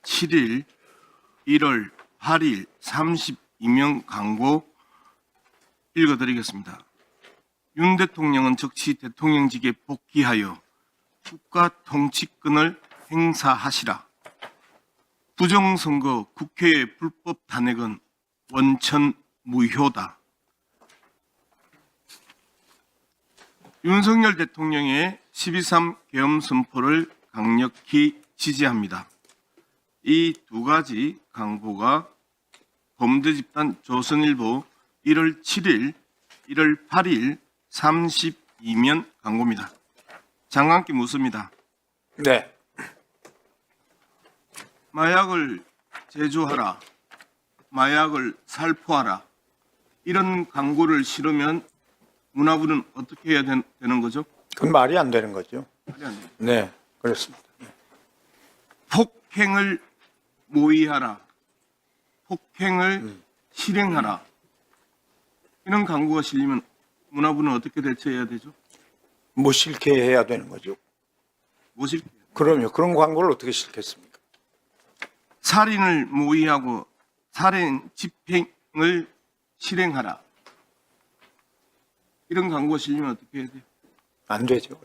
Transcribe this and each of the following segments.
7일, 1월 8일 32명 광고 읽어드리겠습니다. 윤 대통령은 즉시 대통령직에 복귀하여 국가 통치권을 행사하시라. 부정선거 국회의 불법 탄핵은 원천 무효다. 윤석열 대통령의 12.3 계엄 선포를 강력히 지지합니다. 이 두 가지 광고가 범죄 집단 조선일보 1월 7일, 1월 8일 32면 광고입니다. 장관께 묻습니다. 네. 마약을 제조하라, 마약을 살포하라, 이런 광고를 실으면 문화부는 어떻게 해야 되는 거죠? 그건 말이 안 되는 거죠. 말이 안 돼요. 네, 그렇습니다. 폭행을 모의하라, 폭행을 실행하라, 이런 광고가 실리면 문화부는 어떻게 대처해야 되죠? 뭐 싫게 해야 되는 거죠. 뭐 실게? 그럼요. 그런 광고를 어떻게 싫겠습니까? 살인을 모의하고 살인 집행을 실행하라, 이런 광고가 실리면 어떻게 해야 돼요? 안 되죠.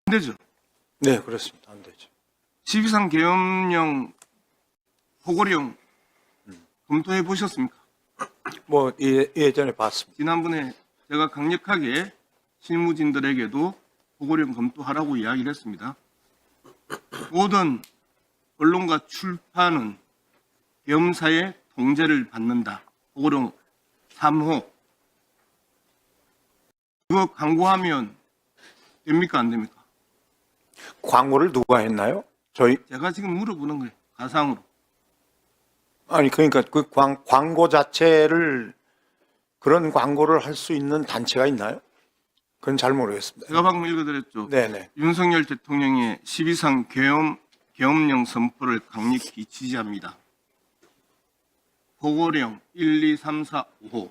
안 되죠. 네, 그렇습니다. 안 되죠. 12.3 계엄령 포고령 검토해 보셨습니까? 뭐 예전에 봤습니다. 지난번에 제가 강력하게 실무진들에게도 포고령 검토하라고 이야기를 했습니다. 모든 언론과 출판은 계엄사의 통제를 받는다. 포고령 3호. 그거 광고하면 됩니까? 안 됩니까? 광고를 누가 했나요? 저희 제가 지금 물어보는 거예요. 가상으로. 아니 그러니까 그 광고 자체를 그런 광고를 할 수 있는 단체가 있나요? 그건 잘 모르겠습니다. 제가 방금 읽어드렸죠. 네네. 윤석열 대통령의 12.3 계엄령 선포를 강력히 지지합니다. 포고령 1, 2, 3, 4, 5호.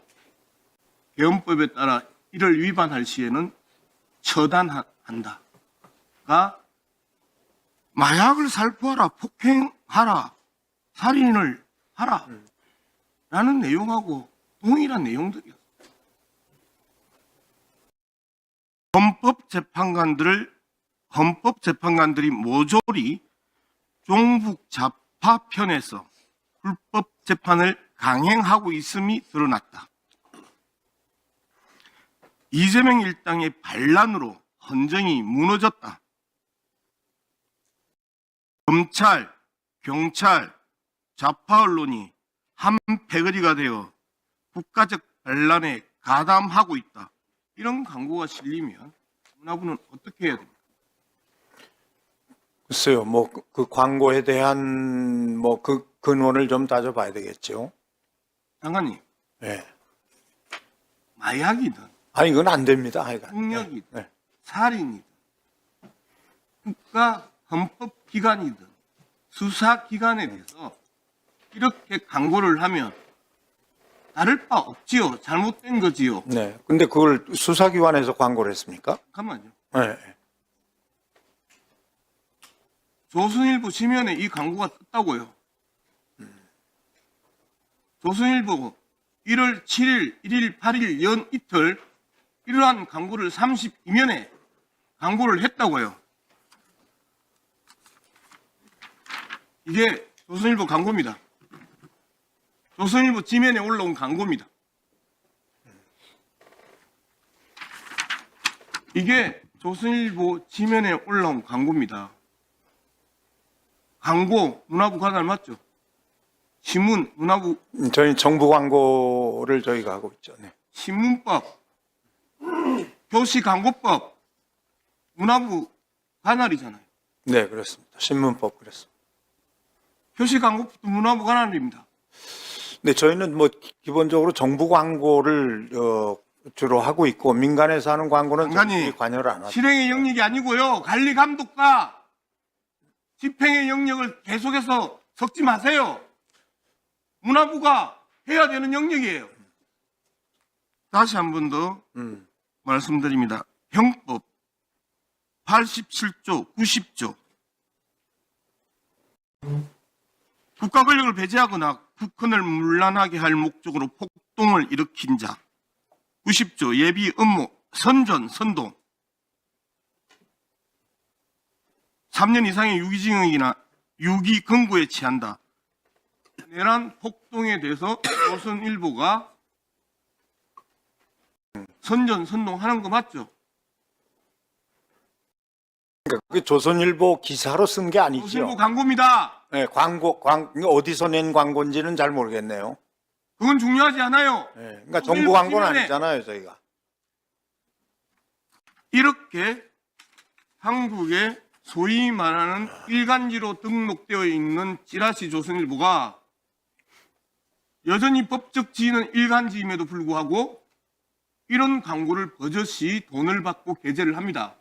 계엄법에 따라 이를 위반할 시에는 처단한다. 가 마약을 살포하라, 폭행하라, 살인을 하라 라는 내용하고 동일한 내용들이었어요. 헌법재판관들이 모조리 종북 좌파 편에서 불법 재판을 강행하고 있음이 드러났다. 이재명 일당의 반란으로 헌정이 무너졌다. 검찰, 경찰, 좌파 언론이 한 패거리가 되어 국가적 반란에 가담하고 있다. 이런 광고가 실리면 문화부는 어떻게 해야 됩니까? 글쎄요. 뭐 그 광고에 대한 뭐 그 근원을 좀 따져봐야 되겠죠. 장관님, 네. 마약이든 아니 이건 안 됩니다. 하여간. 폭력이든 네. 살인이든 국가 헌법기관이든 수사기관에 대해서 이렇게 광고를 하면 다를 바 없지요. 잘못된 거지요. 네. 근데 그걸 수사기관에서 광고를 했습니까? 잠깐만요. 네. 조선일보 지면에 이 광고가 떴다고요. 조선일보 1월 7일, 1일, 8일 연 이틀 이러한 광고를 32면에 광고를 했다고요. 이게 조선일보 광고입니다. 조선일보 지면에 올라온 광고입니다. 이게 조선일보 지면에 올라온 광고입니다. 광고 문화부 관할 맞죠? 신문 문화부 저희 정부 광고를 저희가 하고 있죠. 네. 신문법, 교시광고법 문화부 관할이잖아요. 네, 그렇습니다. 신문법 그렇습니다. 교시광고법도 문화부 관할입니다. 네, 저희는 뭐 기본적으로 정부 광고를 주로 하고 있고 민간에서 하는 광고는 장관님, 저희들이 관여를 안 하죠. 실행의 영역이 아니고요. 관리 감독과 집행의 영역을 계속해서 섞지 마세요. 문화부가 해야 되는 영역이에요. 다시 한 번 더 말씀드립니다. 형법 87조, 90조 국가 권력을 배제하거나 국헌을 문란하게 할 목적으로 폭동을 일으킨 자. 90조 예비 업무 선전 선동 3년 이상의 유기징역이나 유기금고에 처한다. 내란 폭동에 대해서 조선일보가 선전 선동하는 거 맞죠? 그 조선일보 기사로 쓴 게 아니죠. 조선일보 광고입니다. 네, 어디서 낸 광고인지는 잘 모르겠네요. 그건 중요하지 않아요. 네, 그러니까 조선일보 정부 광고는 기능에 아니잖아요, 저희가. 이렇게 한국에 소위 말하는 일간지로 등록되어 있는 찌라시 조선일보가 여전히 법적 지위는 일간지임에도 불구하고 이런 광고를 버젓이 돈을 받고 게재를 합니다.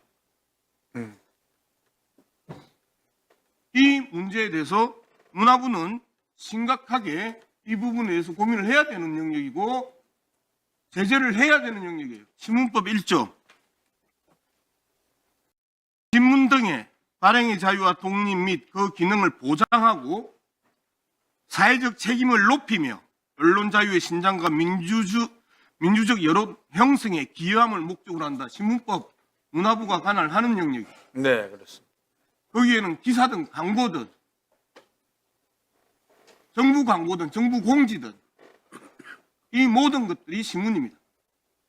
이 문제에 대해서 문화부는 심각하게 이 부분에 대해서 고민을 해야 되는 영역이고 제재를 해야 되는 영역이에요. 신문법 1조 신문 등의 발행의 자유와 독립 및 그 기능을 보장하고 사회적 책임을 높이며 언론 자유의 신장과 민주적 여론 형성에 기여함을 목적으로 한다. 신문법 문화부가 관할하는 영역이에요. 네, 그렇습니다. 거기에는 기사든 광고든 정부 광고든 정부 공지든 이 모든 것들이 신문입니다.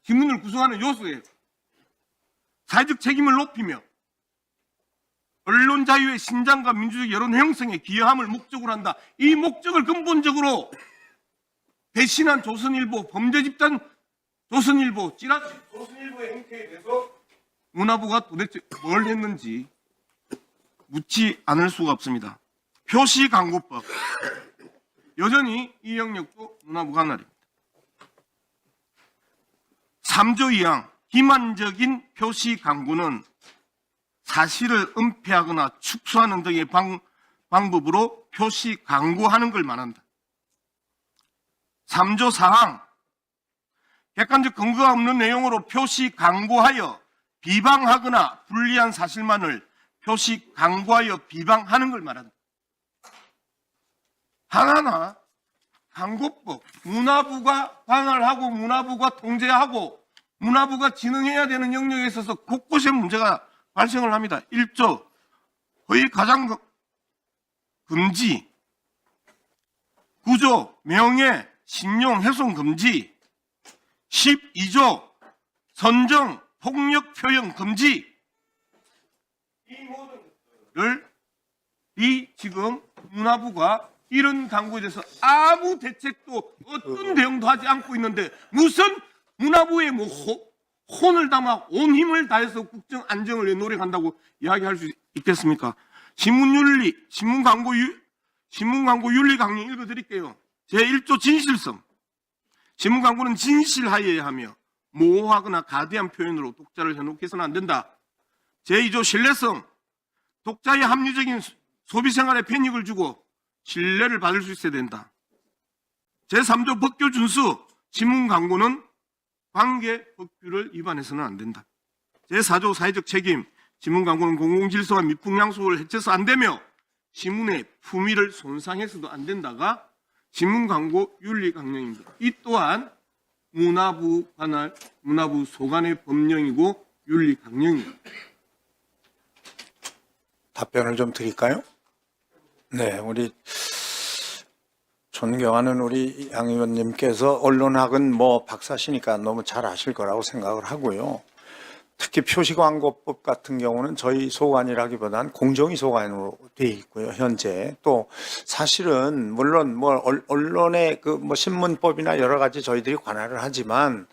신문을 구성하는 요소예요. 사회적 책임을 높이며 언론 자유의 신장과 민주적 여론 형성에 기여함을 목적으로 한다. 이 목적을 근본적으로 배신한 조선일보, 범죄 집단 조선일보, 찌라시 조선일보의 행태에 대해서 문화부가 도대체 뭘 했는지 묻지 않을 수가 없습니다. 표시광고법 여전히 이 영역도 문화부 관할입니다. 3조 2항 기만적인 표시광고는 사실을 은폐하거나 축소하는 등의 방법으로 표시광고하는 걸 말한다. 3조 4항 객관적 근거가 없는 내용으로 표시광고하여 비방하거나 불리한 사실만을 표시광고하여 비방하는 걸 말한다. 하나하나 광고법, 문화부가 관할하고 문화부가 통제하고 문화부가 진행해야 되는 영역에 있어서 곳곳에 문제가 발생을 합니다. 1조 허위 가장 금지 9조 명예, 신용 훼손 금지 12조 선정, 폭력 표현 금지 이 모든 것들을 지금 문화부가 이런 광고에 대해서 아무 대책도 어떤 대응도 하지 않고 있는데 무슨 문화부의 혼을 담아 온 힘을 다해서 국정 안정을 위해 노력한다고 이야기할 수 있겠습니까? 신문윤리, 신문광고 윤리 강령 읽어드릴게요. 제1조 진실성. 신문광고는 진실하여야 하며 모호하거나 가대한 표현으로 독자를 현혹해서는 안 된다. 제2조 신뢰성. 독자의 합리적인 소비생활에 편익을 주고 신뢰를 받을 수 있어야 된다. 제3조 법규 준수. 신문광고는 관계 법규를 위반해서는 안 된다. 제4조 사회적 책임. 신문광고는 공공질서와 미풍양속을 해쳐서 안 되며 신문의 품위를 손상해서도 안 된다가 신문광고 윤리강령입니다. 이 또한 문화부 관할, 문화부 소관의 법령이고 윤리강령입니다. 답변을 좀 드릴까요? 네, 우리 존경하는 우리 양 의원님께서 언론학은 뭐 박사시니까 너무 잘 아실 거라고 생각을 하고요. 특히 표시광고법 같은 경우는 저희 소관이라기보다는 공정위 소관으로 돼 있고요. 현재 또 사실은 물론 뭐 언론의 그 뭐 신문법이나 여러 가지 저희들이 관할을 하지만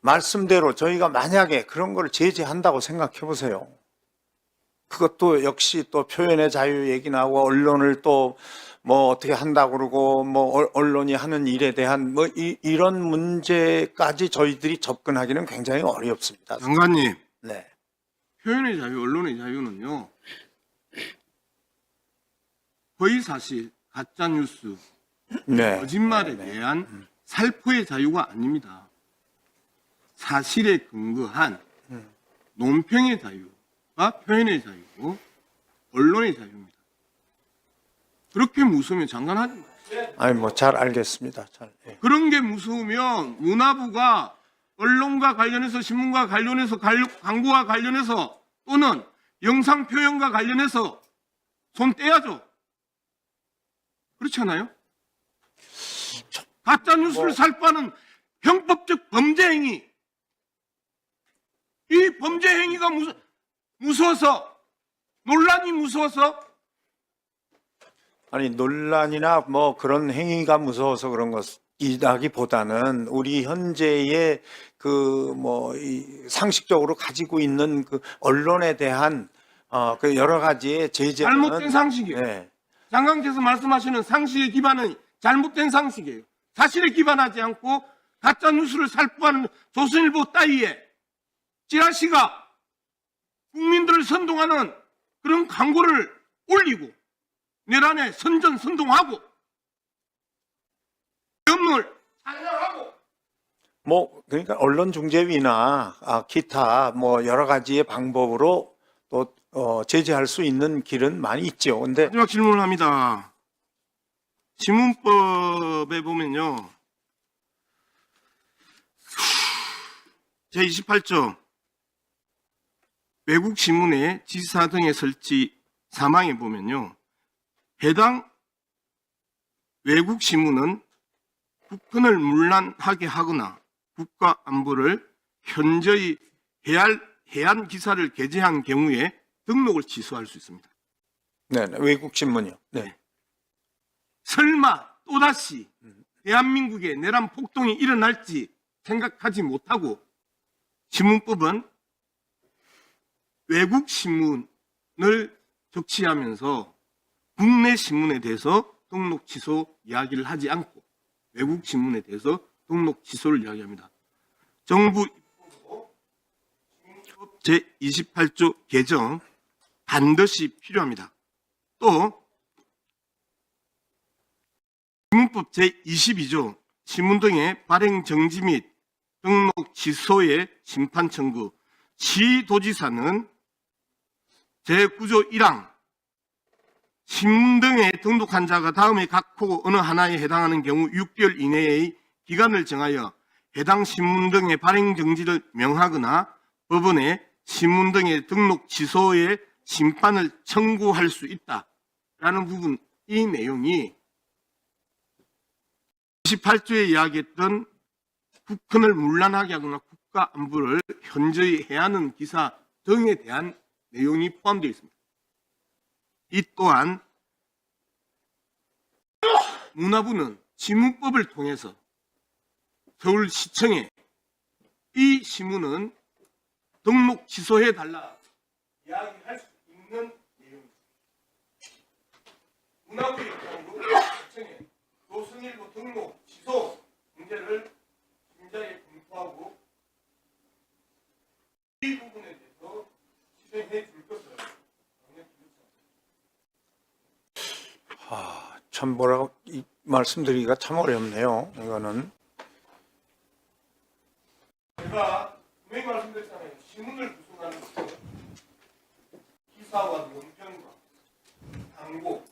말씀대로 저희가 만약에 그런 걸 제재한다고 생각해 보세요. 그것도 역시 또 표현의 자유 얘기 나오고 언론을 또 뭐 어떻게 한다고 그러고 뭐 언론이 하는 일에 대한 뭐 이런 문제까지 저희들이 접근하기는 굉장히 어렵습니다. 장관님, 네. 표현의 자유, 언론의 자유는요, 허위사실, 가짜뉴스, 네. 거짓말에 대한 살포의 자유가 아닙니다. 사실에 근거한 논평의 자유가 표현의 자유고 언론의 자유입니다. 그렇게 무서우면 장관하지 마세요. 아니 뭐 잘 알겠습니다. 잘. 예. 그런 게 무서우면 문화부가 언론과 관련해서 신문과 관련해서 광고와 관련해서 또는 영상 표현과 관련해서 손 떼야죠. 그렇지 않아요? 가짜 뉴스를 살포하는 형법적 범죄 행위. 이 범죄 행위가 무서워서 논란이 무서워서 아니 논란이나 뭐 그런 행위가 무서워서 그런 것이라기보다는 우리 현재의 그 뭐 상식적으로 가지고 있는 그 언론에 대한 그 여러 가지의 제재는 잘못된 상식이에요. 네. 장관께서 말씀하시는 상식의 기반은 잘못된 상식이에요. 사실에 기반하지 않고 가짜 뉴스를 살포하는 조선일보 따위에 찌라시가 국민들을 선동하는 그런 광고를 올리고 내란에 선동하고 염을 찬양하고 뭐 그러니까 언론중재위나 기타 뭐 여러 가지의 방법으로 또 제재할 수 있는 길은 많이 있죠. 근데 마지막 질문을 합니다. 신문법에 보면요. 제28조 외국 신문의 지사 등의 설치 사망에 보면요. 해당 외국 신문은 국권을 문란하게 하거나 국가 안보를 현저히 해한 기사를 게재한 경우에 등록을 취소할 수 있습니다. 네, 외국 신문이요. 네. 설마 또다시 대한민국에 내란 폭동이 일어날지 생각하지 못하고 신문법은 외국 신문을 적시하면서 국내 신문에 대해서 등록 취소 이야기를 하지 않고 외국 신문에 대해서 등록 취소를 이야기합니다. 정부 입법으로 신문법 제28조 개정 반드시 필요합니다. 또 신문법 제22조 신문 등의 발행 정지 및 등록 취소의 심판 청구 시도지사는 제9조 1항 신문 등에 등록한 자가 다음에 각호 어느 하나에 해당하는 경우 6개월 이내의 기간을 정하여 해당 신문 등의 발행 정지를 명하거나 법원에 신문 등의 등록 취소의 심판을 청구할 수 있다라는 부분, 이 내용이 28조에 이야기했던 국권을 문란하게 하거나 국가 안보를 현저히 해하는 기사 등에 대한 내용이 포함되어 있습니다. 이 또한 문화부는 신문법을 통해서 서울시청에 이 신문은 등록 취소해달라 이야기할 수 있는 내용입니다. 문화부 입장으로 시청에 조선일보 등록 취소 문제를 심자에 검토하고 이 부분에 대해서 실행해 줄 것을 참 뭐라고 말씀드리기가 참 어렵네요. 이거는 제가 분명히 말씀드렸잖아요. 신문을 구성하는 것은 기사와 논평과 광고,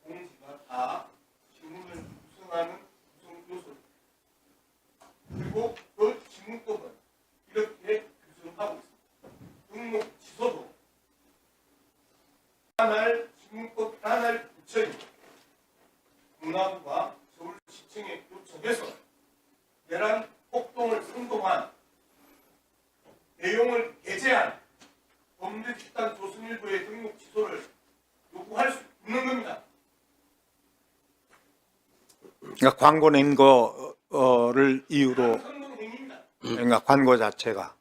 공지가 다 신문을 구성하는 구성 요소입니다. 그리고 그 신문법은 이렇게 규정하고 있습니다. 등록 취소도 단할 신문법 단할 부처입니다. 문화부가 서울시청에 요청해서 내란 폭동을 선동한 내용을 게재한 범죄 집단 조선일보의 등록 취소를 요구할 수 있는 겁니다. 그러니까 광고 낸 거를 이유로 선동 행위입니다. 그러니까 광고 자체가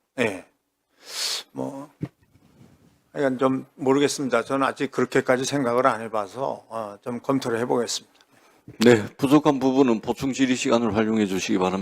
뭐 하여간 좀 모르겠습니다. 저는 아직 그렇게까지 생각을 안 해봐서 좀 검토를 해보겠습니다. 네, 부족한 부분은 보충 질의 시간을 활용해 주시기 바랍니다.